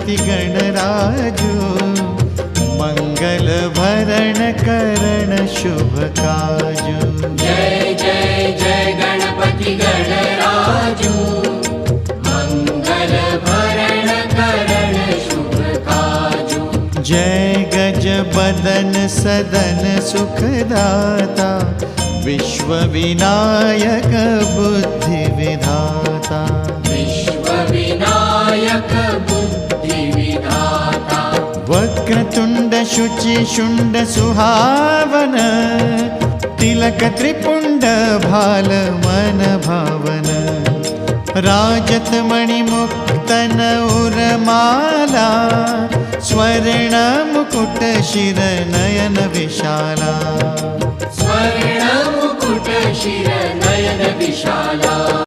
गणपति गणराजु मंगल भरण करण शुभ काजु। जय जय जय गणपति गणराजु मंगल भरण करण शुभ काजु। जय गज बदन सदन सुखदाता विश्व विनायक बुद्धि विधाता। विश्व विनायक बुद्धि विधाता। वक्रतुंड शुचि शुंड सुहावन तिलक त्रिपुंड भाल मन भावन। राजत मणि मुक्तन उरमाला स्वर्ण मुकुट शिर नयन विशाला। स्वर्ण मुकुट शिर नयन विशाला।